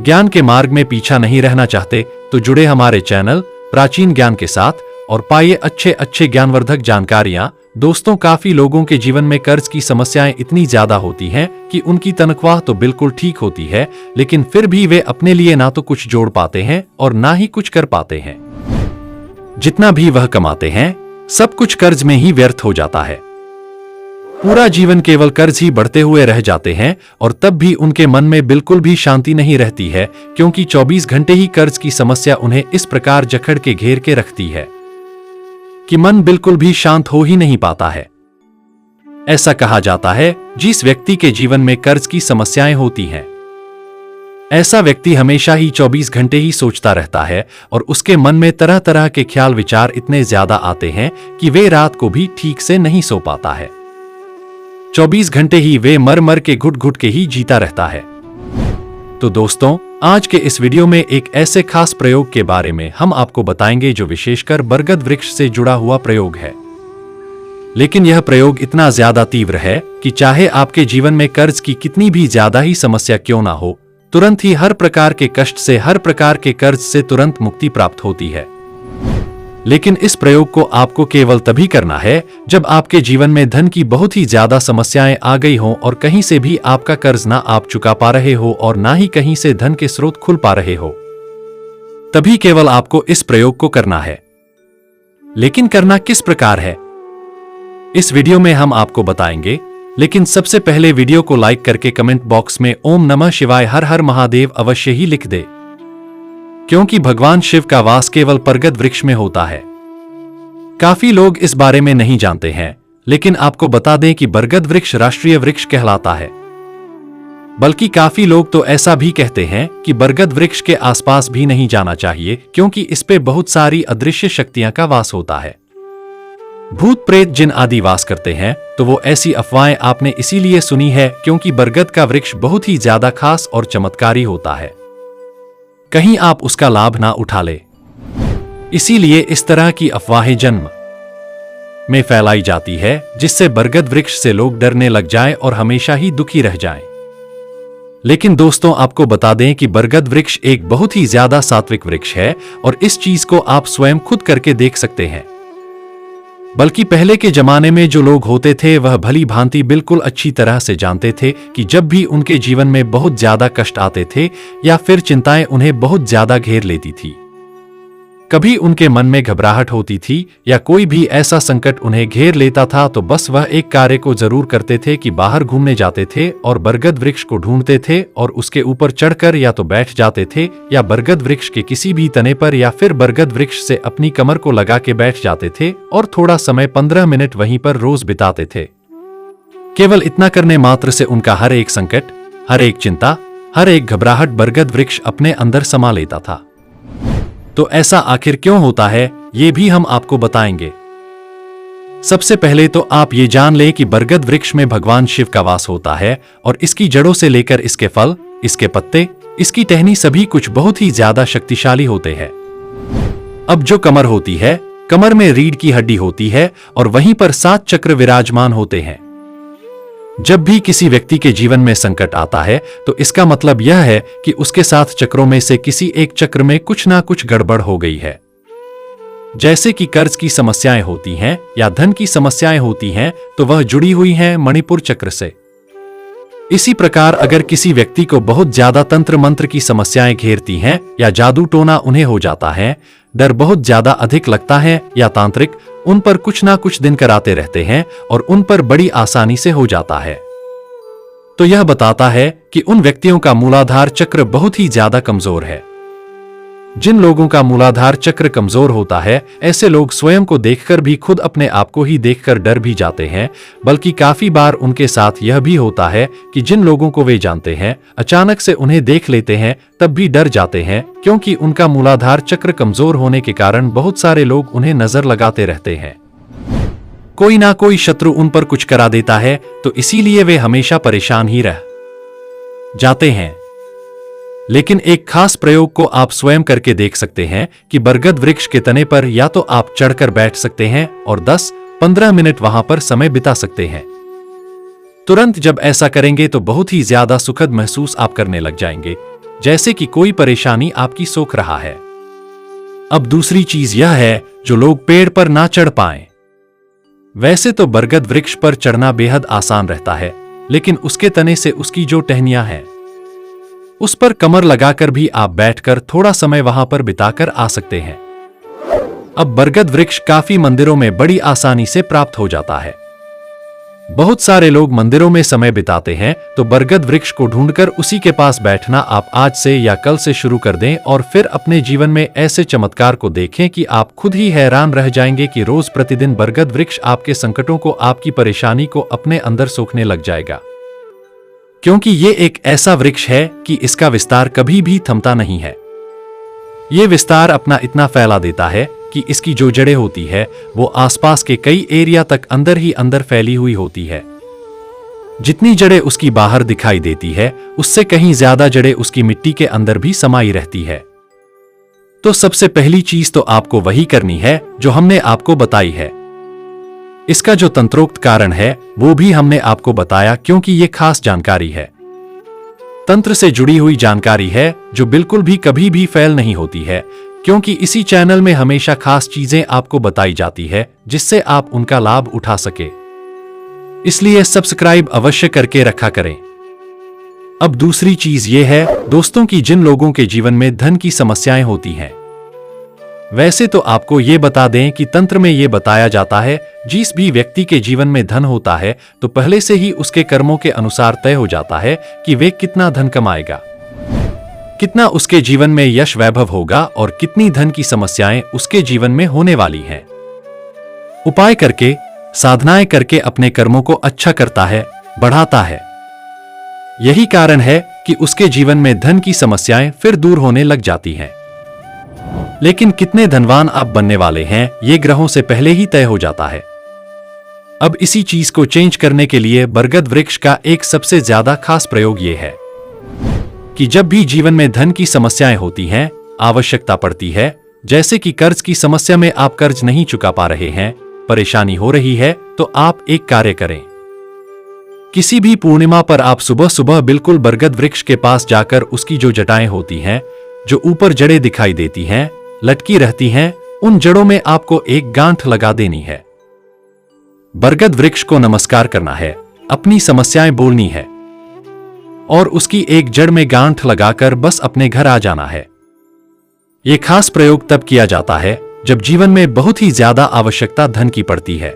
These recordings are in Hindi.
ज्ञान के मार्ग में पीछा नहीं रहना चाहते तो जुड़े हमारे चैनल प्राचीन ज्ञान के साथ और पाइए अच्छे अच्छे ज्ञानवर्धक जानकारियां। दोस्तों, काफी लोगों के जीवन में कर्ज की समस्याएं इतनी ज्यादा होती हैं कि उनकी तनख्वाह तो बिल्कुल ठीक होती है, लेकिन फिर भी वे अपने लिए ना तो कुछ जोड़ पाते हैं और ना ही कुछ कर पाते हैं। जितना भी वह कमाते हैं सब कुछ कर्ज में ही व्यर्थ हो जाता है। पूरा जीवन केवल कर्ज ही बढ़ते हुए रह जाते हैं और तब भी उनके मन में बिल्कुल भी शांति नहीं रहती है, क्योंकि 24 घंटे ही कर्ज की समस्या उन्हें इस प्रकार जकड़ के घेर के रखती है कि मन बिल्कुल भी शांत हो ही नहीं पाता है। ऐसा कहा जाता है, जिस व्यक्ति के जीवन में कर्ज की समस्याएं होती हैं, ऐसा व्यक्ति हमेशा ही 24 घंटे ही सोचता रहता है और उसके मन में तरह तरह के ख्याल विचार इतने ज्यादा आते हैं कि वे रात को भी ठीक से नहीं सो पाता है। 24 घंटे ही वे मर मर के घुट घुट के ही जीता रहता है। तो दोस्तों, आज के इस वीडियो में एक ऐसे खास प्रयोग के बारे में हम आपको बताएंगे जो विशेषकर बरगद वृक्ष से जुड़ा हुआ प्रयोग है। लेकिन यह प्रयोग इतना ज्यादा तीव्र है कि चाहे आपके जीवन में कर्ज की कितनी भी ज्यादा ही समस्या क्यों ना हो, तुरंत ही हर प्रकार के कष्ट से, हर प्रकार के कर्ज से तुरंत मुक्ति प्राप्त होती है। लेकिन इस प्रयोग को आपको केवल तभी करना है जब आपके जीवन में धन की बहुत ही ज्यादा समस्याएं आ गई हों और कहीं से भी आपका कर्ज ना आप चुका पा रहे हो और ना ही कहीं से धन के स्रोत खुल पा रहे हो। तभी केवल आपको इस प्रयोग को करना है। लेकिन करना किस प्रकार है, इस वीडियो में हम आपको बताएंगे। लेकिन सबसे पहले वीडियो को लाइक करके कमेंट बॉक्स में ओम नमः शिवाय हर हर महादेव अवश्य ही लिख दे, क्योंकि भगवान शिव का वास केवल बरगद वृक्ष में होता है। काफी लोग इस बारे में नहीं जानते हैं, लेकिन आपको बता दें कि बरगद वृक्ष राष्ट्रीय वृक्ष कहलाता है। बल्कि काफी लोग तो ऐसा भी कहते हैं कि बरगद वृक्ष के आसपास भी नहीं जाना चाहिए, क्योंकि इस पे बहुत सारी अदृश्य शक्तियां का वास होता है। भूत प्रेत जिन आदि वास करते हैं। तो वो ऐसी अफवाहें आपने इसीलिए सुनी है क्योंकि बरगद का वृक्ष बहुत ही ज्यादा खास और चमत्कारी होता है, कहीं आप उसका लाभ ना उठा ले। इसीलिए इस तरह की अफवाहें जन्म में फैलाई जाती है, जिससे बरगद वृक्ष से लोग डरने लग जाएं और हमेशा ही दुखी रह जाएं। लेकिन दोस्तों, आपको बता दें कि बरगद वृक्ष एक बहुत ही ज्यादा सात्विक वृक्ष है और इस चीज को आप स्वयं खुद करके देख सकते हैं। बल्कि पहले के जमाने में जो लोग होते थे वह भली भांति बिल्कुल अच्छी तरह से जानते थे कि जब भी उनके जीवन में बहुत ज्यादा कष्ट आते थे या फिर चिंताएं उन्हें बहुत ज्यादा घेर लेती थी, कभी उनके मन में घबराहट होती थी या कोई भी ऐसा संकट उन्हें घेर लेता था, तो बस वह एक कार्य को जरूर करते थे कि बाहर घूमने जाते थे और बरगद वृक्ष को ढूंढते थे और उसके ऊपर चढ़कर या तो बैठ जाते थे या बरगद वृक्ष के किसी भी तने पर या फिर बरगद वृक्ष से अपनी कमर को लगा के बैठ जाते थे और थोड़ा समय 15 मिनट वहीं पर रोज बिताते थे। केवल इतना करने मात्र से उनका हर एक संकट, हर एक चिंता, हर एक घबराहट बरगद वृक्ष अपने अंदर समा लेता था। तो ऐसा आखिर क्यों होता है, ये भी हम आपको बताएंगे। सबसे पहले तो आप ये जान लें कि बरगद वृक्ष में भगवान शिव का वास होता है और इसकी जड़ों से लेकर इसके फल, इसके पत्ते, इसकी टहनी सभी कुछ बहुत ही ज्यादा शक्तिशाली होते हैं। अब जो कमर होती है, कमर में रीढ़ की हड्डी होती है और वहीं पर 7 चक्र विराजमान होते हैं। जब भी किसी व्यक्ति के जीवन में संकट आता है तो इसका मतलब यह है कि उसके 7 चक्रों में से किसी एक चक्र में कुछ ना कुछ गड़बड़ हो गई है। जैसे कि कर्ज की समस्याएं होती हैं या धन की समस्याएं होती हैं तो वह जुड़ी हुई हैं मणिपुर चक्र से। इसी प्रकार अगर किसी व्यक्ति को बहुत ज्यादा तंत्र मंत्र की समस्याएं घेरती हैं या जादू टोना उन्हें हो जाता है, डर बहुत ज्यादा अधिक लगता है या तांत्रिक उन पर कुछ ना कुछ दिन कराते रहते हैं और उन पर बड़ी आसानी से हो जाता है, तो यह बताता है कि उन व्यक्तियों का मूलाधार चक्र बहुत ही ज्यादा कमजोर है। जिन लोगों का मूलाधार चक्र कमजोर होता है, ऐसे लोग स्वयं को देखकर भी खुद अपने आप को ही देखकर डर भी जाते हैं। बल्कि काफी बार उनके साथ यह भी होता है कि जिन लोगों को वे जानते हैं अचानक से उन्हें देख लेते हैं तब भी डर जाते हैं, क्योंकि उनका मूलाधार चक्र कमजोर होने के कारण बहुत सारे लोग उन्हें नजर लगाते रहते हैं। कोई ना कोई शत्रु उन पर कुछ करा देता है, तो इसीलिए वे हमेशा परेशान ही रह जाते हैं। लेकिन एक खास प्रयोग को आप स्वयं करके देख सकते हैं कि बरगद वृक्ष के तने पर या तो आप चढ़कर बैठ सकते हैं और 10-15 मिनट वहां पर समय बिता सकते हैं। तुरंत जब ऐसा करेंगे तो बहुत ही ज्यादा सुखद महसूस आप करने लग जाएंगे। जैसे कि कोई परेशानी आपकी सोख रहा है। अब दूसरी चीज यह है जो लोग पेड़ पर ना चढ़ पाएं। वैसे तो बरगद वृक्ष पर चढ़ना बेहद आसान रहता है, लेकिन उसके तने से उसकी जो टहनियां हैं उस पर कमर लगाकर भी आप बैठकर थोड़ा समय वहां पर बिताकर आ सकते हैं। अब बरगद वृक्ष काफी मंदिरों में बड़ी आसानी से प्राप्त हो जाता है। बहुत सारे लोग मंदिरों में समय बिताते हैं, तो बरगद वृक्ष को ढूंढकर उसी के पास बैठना आप आज से या कल से शुरू कर दें और फिर अपने जीवन में ऐसे चमत्कार को देखें कि आप खुद ही हैरान रह जाएंगे कि रोज प्रतिदिन बरगद वृक्ष आपके संकटों को, आपकी परेशानी को अपने अंदर सोखने लग जाएगा। क्योंकि ये एक ऐसा वृक्ष है कि इसका विस्तार कभी भी थमता नहीं है। ये विस्तार अपना इतना फैला देता है कि इसकी जो जड़ें होती है वो आसपास के कई एरिया तक अंदर ही अंदर फैली हुई होती है। जितनी जड़ें उसकी बाहर दिखाई देती है उससे कहीं ज्यादा जड़ें उसकी मिट्टी के अंदर भी समाई रहती है। तो सबसे पहली चीज तो आपको वही करनी है जो हमने आपको बताई है। इसका जो तंत्रोक्त कारण है वो भी हमने आपको बताया, क्योंकि ये खास जानकारी है, तंत्र से जुड़ी हुई जानकारी है जो बिल्कुल भी कभी भी फेल नहीं होती है, क्योंकि इसी चैनल में हमेशा खास चीजें आपको बताई जाती है जिससे आप उनका लाभ उठा सके। इसलिए सब्सक्राइब अवश्य करके रखा करें। अब दूसरी चीज ये है दोस्तों की जिन लोगों के जीवन में धन की समस्याएं होती हैं, वैसे तो आपको ये बता दें कि तंत्र में ये बताया जाता है जिस भी व्यक्ति के जीवन में धन होता है तो पहले से ही उसके कर्मों के अनुसार तय हो जाता है कि वे कितना धन कमाएगा, कितना उसके जीवन में यश वैभव होगा और कितनी धन की समस्याएं उसके जीवन में होने वाली हैं। उपाय करके, साधनाएं करके अपने कर्मों को अच्छा करता है, बढ़ाता है। यही कारण है कि उसके जीवन में धन की समस्याएं फिर दूर होने लग जाती हैं। लेकिन कितने धनवान आप बनने वाले हैं ये ग्रहों से पहले ही तय हो जाता है। अब इसी चीज को चेंज करने के लिए बरगद वृक्ष का एक सबसे ज्यादा खास प्रयोग ये है कि जब भी जीवन में धन की समस्याएं होती हैं, आवश्यकता पड़ती है, जैसे कि कर्ज की समस्या में आप कर्ज नहीं चुका पा रहे हैं, परेशानी हो रही है, तो आप एक कार्य करें। किसी भी पूर्णिमा पर आप सुबह सुबह बिल्कुल बरगद वृक्ष के पास जाकर उसकी जो जटाएं होती हैं, जो ऊपर जड़ें दिखाई देती हैं, लटकी रहती हैं, उन जड़ों में आपको एक गांठ लगा देनी है। बरगद वृक्ष को नमस्कार करना है, अपनी समस्याएं बोलनी है और उसकी एक जड़ में गांठ लगाकर बस अपने घर आ जाना है। यह खास प्रयोग तब किया जाता है जब जीवन में बहुत ही ज्यादा आवश्यकता धन की पड़ती है।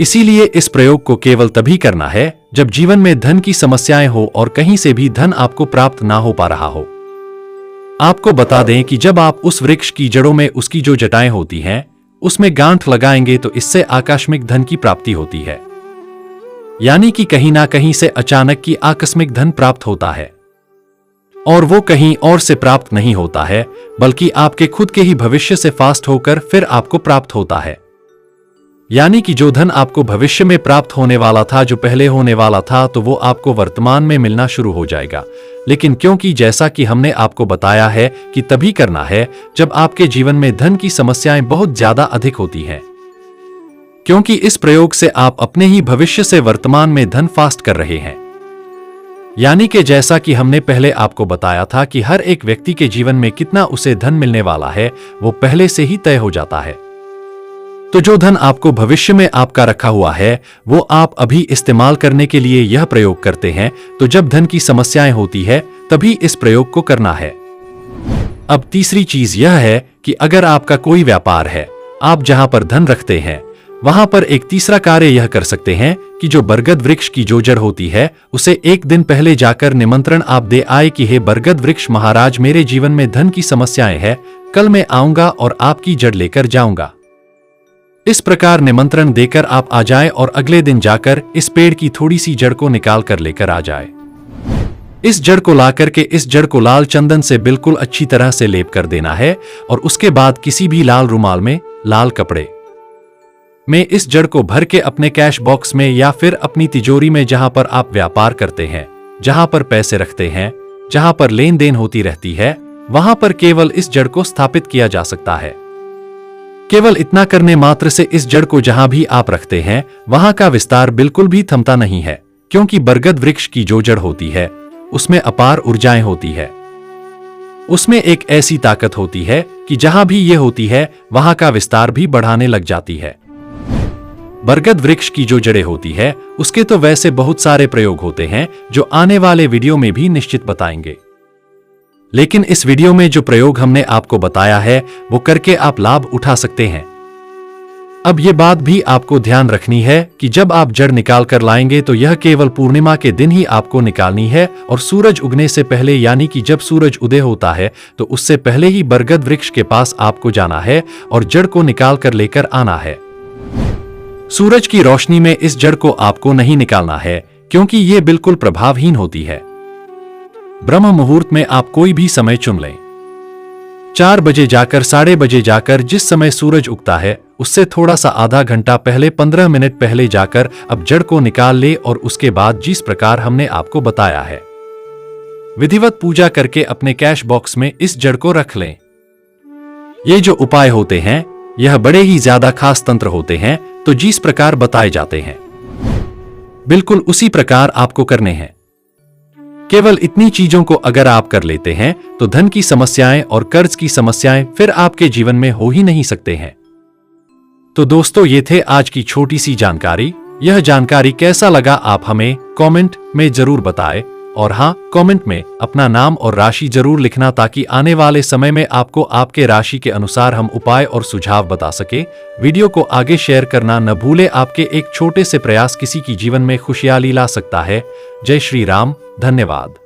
इसीलिए इस प्रयोग को केवल तभी करना है जब जीवन में धन की समस्याएं हो और कहीं से भी धन आपको प्राप्त ना हो पा रहा हो। आपको बता दें कि जब आप उस वृक्ष की जड़ों में उसकी जो जटाएं होती हैं उसमें गांठ लगाएंगे तो इससे आकस्मिक धन की प्राप्ति होती है। यानी कि कहीं ना कहीं से अचानक की आकस्मिक धन प्राप्त होता है और वो कहीं और से प्राप्त नहीं होता है, बल्कि आपके खुद के ही भविष्य से फास्ट होकर फिर आपको प्राप्त होता है। यानी कि जो धन आपको भविष्य में प्राप्त होने वाला था, जो पहले होने वाला था, तो वो आपको वर्तमान में मिलना शुरू हो जाएगा। लेकिन क्योंकि जैसा कि हमने आपको बताया है कि तभी करना है जब आपके जीवन में धन की समस्याएं बहुत ज्यादा अधिक होती हैं, क्योंकि इस प्रयोग से आप अपने ही भविष्य से वर्तमान में धन फास्ट कर रहे हैं। यानी कि जैसा कि हमने पहले आपको बताया था कि हर एक व्यक्ति के जीवन में कितना उसे धन मिलने वाला है वो पहले से ही तय हो जाता है। तो जो धन आपको भविष्य में आपका रखा हुआ है वो आप अभी इस्तेमाल करने के लिए यह प्रयोग करते हैं। तो जब धन की समस्याएं होती है तभी इस प्रयोग को करना है। अब तीसरी चीज यह है कि अगर आपका कोई व्यापार है, आप जहां पर धन रखते हैं वहां पर एक तीसरा कार्य यह कर सकते हैं कि जो बरगद वृक्ष की जो जड़ होती है उसे एक दिन पहले जाकर निमंत्रण आप दे आए कि हे बरगद वृक्ष महाराज, मेरे जीवन में धन की समस्याएं हैं, कल मैं आऊंगा और आपकी जड़ लेकर जाऊंगा। इस प्रकार निमंत्रण देकर आप आ जाए और अगले दिन जाकर इस पेड़ की थोड़ी सी जड़ को निकाल कर लेकर आ जाए। इस जड़ को लाकर के इस जड़ को लाल चंदन से बिल्कुल अच्छी तरह से लेप कर देना है और उसके बाद किसी भी लाल रुमाल में, लाल कपड़े में इस जड़ को भर के अपने कैश बॉक्स में या फिर अपनी तिजोरी में, जहां पर आप व्यापार करते हैं, जहां पर पैसे रखते हैं, जहां पर लेन देन होती रहती है, वहां पर केवल इस जड़ को स्थापित किया जा सकता है। केवल इतना करने मात्र से इस जड़ को जहां भी आप रखते हैं वहां का विस्तार बिल्कुल भी थमता नहीं है, क्योंकि बरगद वृक्ष की जो जड़ होती है उसमें अपार ऊर्जाएं होती है। उसमें एक ऐसी ताकत होती है कि जहां भी ये होती है वहां का विस्तार भी बढ़ाने लग जाती है। बरगद वृक्ष की जो जड़ें होती है उसके तो वैसे बहुत सारे प्रयोग होते हैं जो आने वाले वीडियो में भी निश्चित बताएंगे, लेकिन इस वीडियो में जो प्रयोग हमने आपको बताया है वो करके आप लाभ उठा सकते हैं। अब ये बात भी आपको ध्यान रखनी है कि जब आप जड़ निकाल कर लाएंगे तो यह केवल पूर्णिमा के दिन ही आपको निकालनी है और सूरज उगने से पहले, यानी कि जब सूरज उदय होता है तो उससे पहले ही बरगद वृक्ष के पास आपको जाना है और जड़ को निकाल कर लेकर आना है। सूरज की रोशनी में इस जड़ को आपको नहीं निकालना है क्योंकि ये बिल्कुल प्रभावहीन होती है। ब्रह्म मुहूर्त में आप कोई भी समय चुन लें, 4 बजे जाकर 6:30 बजे जाकर, जिस समय सूरज उगता है उससे थोड़ा सा आधा घंटा पहले, 15 मिनट पहले जाकर अब जड़ को निकाल ले और उसके बाद जिस प्रकार हमने आपको बताया है विधिवत पूजा करके अपने कैश बॉक्स में इस जड़ को रख लें। ये जो उपाय होते हैं यह बड़े ही ज्यादा खास तंत्र होते हैं, तो जिस प्रकार बताए जाते हैं बिल्कुल उसी प्रकार आपको करने हैं। केवल इतनी चीजों को अगर आप कर लेते हैं तो धन की समस्याएं और कर्ज की समस्याएं फिर आपके जीवन में हो ही नहीं सकते हैं। तो दोस्तों, ये थे आज की छोटी सी जानकारी। यह जानकारी कैसा लगा आप हमें कमेंट में जरूर बताएं, और हाँ, कमेंट में अपना नाम और राशि जरूर लिखना ताकि आने वाले समय में आपको आपके राशि के अनुसार हम उपाय और सुझाव बता सके। वीडियो को आगे शेयर करना न भूले, आपके एक छोटे से प्रयास किसी की जीवन में खुशहाली ला सकता है। जय श्री राम, धन्यवाद।